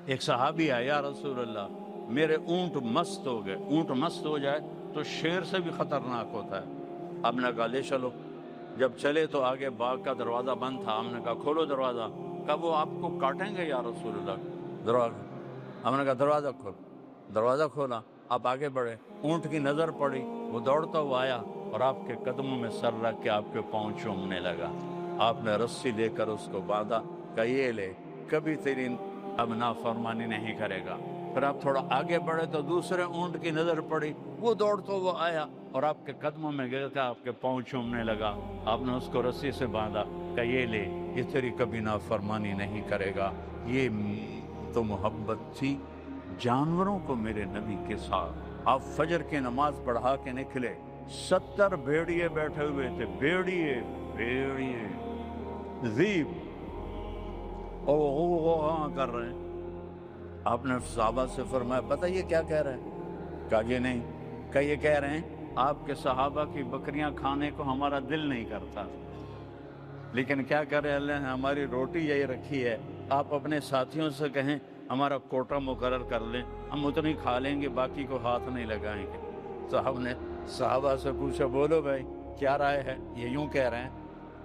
ایک صحابی آیا یا رسول اللہ میرے اونٹ مست ہو گئے. اونٹ مست ہو جائے تو شیر سے بھی خطرناک ہوتا ہے. آپ نے کہا لے چلو. جب چلے تو آگے باغ کا دروازہ بند تھا. ہم نے کہا کھولو دروازہ. کہا وہ آپ کو کاٹیں گے یا رسول اللہ. دروازہ ہم نے کہا دروازہ کھول. دروازہ کھولا. آپ آگے بڑھے. اونٹ کی نظر پڑی. وہ دوڑتا ہوا آیا اور آپ کے قدموں میں سر رکھ کے آپ کے پاؤں چومنے لگا. آپ نے رسی لے کر اس کو باندھا. کہ یہ لے کبھی تیری اب نافرمانی نہیں کرے گا. پھر آپ تھوڑا آگے بڑھے تو دوسرے اونٹ کی نظر پڑی. وہ دوڑتا ہوا آیا اور آپ کے قدموں میں گر کے آپ کے پاؤں چومنے لگا. آپ نے اس کو رسی سے باندھا. کہ یہ لے یہ تیری کبھی نافرمانی نہیں کرے گا. یہ تو محبت تھی جانوروں کو میرے نبی کے ساتھ. آپ فجر کی نماز پڑھا کے نکلے. 70 بھیڑیے بیٹھے ہوئے تھے. بھیڑیے ذیب اور وہ کر رہے ہیں. آپ نے صحابہ سے فرمایا بتائیے کیا کہہ رہے ہیں. کہا یہ نہیں. کہ یہ کہہ رہے ہیں آپ کے صحابہ کی بکریاں کھانے کو ہمارا دل نہیں کرتا, لیکن کیا کرے اللہ نے ہماری روٹی یہی رکھی ہے. آپ اپنے ساتھیوں سے کہیں ہمارا کوٹا مقرر کر لیں, ہم اتنی کھا لیں گے, باقی کو ہاتھ نہیں لگائیں گے. تو ہم نے صحابہ سے پوچھا بولو بھائی کیا رائے ہے, یہ یوں کہہ رہے ہیں.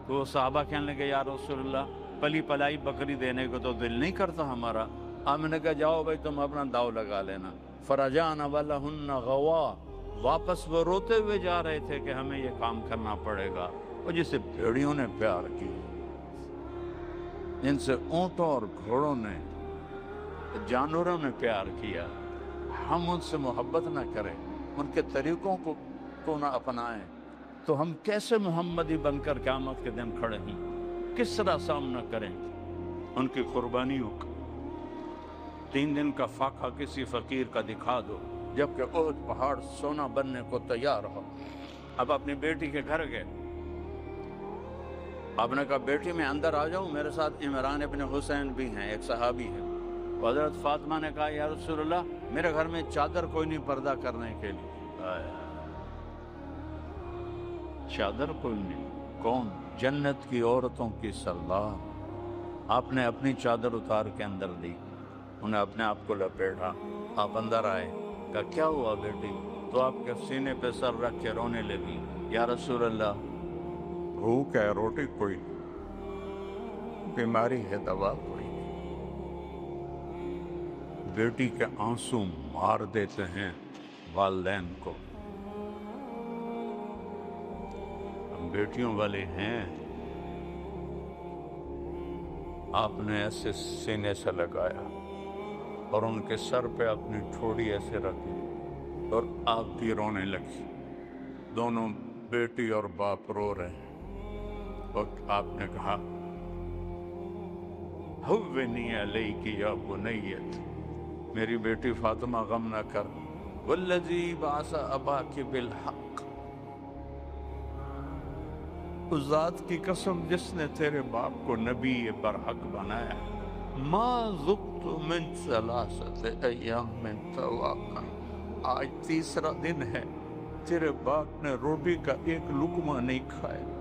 تو وہ صحابہ کہنے لگے یا رسول اللہ پلی پلائی بکری دینے کو تو دل نہیں کرتا ہمارا. ہم نے کہا جاؤ بھائی تم اپنا داؤ لگا لینا. فرجعنا ولہن غوا, واپس وہ روتے ہوئے جا رہے تھے کہ ہمیں یہ کام کرنا پڑے گا. اور جسے بھیڑیوں نے پیار کی, جن سے اونٹوں اور گھوڑوں نے جانوروں نے پیار کیا, ہم ان سے محبت نہ کریں, ان کے طریقوں کو نہ اپنائیں, تو ہم کیسے محمدی بن کر قیامت کے دن کھڑے ہیں؟ کس طرح سامنا کریں ان کی قربانیوں کا؟ 3 دن کا فاقہ کسی فقیر کا دکھا دو جبکہ احد پہاڑ سونا بننے کو تیار ہو. اب اپنی بیٹی کے گھر گئے. آپ نے کہا بیٹی میں اندر آ جاؤں, میرے ساتھ عمران ابن حسین بھی ہیں, ایک صحابی ہے. حضرت فاطمہ نے کہا یا رسول اللہ میرے گھر میں چادر کوئی نہیں پردہ کرنے کے لیے. چادر کوئی نہیں. کون؟ جنت کی عورتوں کی سردار. آپ نے اپنی چادر اتار کے اندر دی, انہیں اپنے آپ کو لپیٹا. آپ اندر آئے. کہا کیا ہوا بیٹی؟ تو آپ کے سینے پہ سر رکھ کے رونے لگی. یا رسول اللہ بھوک ہے, روٹی کوئی نہیں, بیماری ہے, دوا کوئی نہیں. بیٹی کے آنسو مار دیتے ہیں والدین کو. ہم بیٹیوں والے ہیں. آپ نے ایسے سینے سے لگایا اور ان کے سر پہ اپنی ٹھوڑی ایسے رکھی اور آپ بھی رونے لگی. دونوں بیٹی اور باپ رو رہے ہیں. اور آپ نے کہا ہوّنی علیک یا بنیت, میری بیٹی فاطمہ غم نہ کر. والذی بعث اباک بالحق, اس ذات کی قسم جس نے تیرے باپ کو نبی برحق بنایا, ما ذقت من 3 ایام طواقا, آج 3 دن ہے تیرے باپ نے روٹی کا ایک لقمہ نہیں کھایا.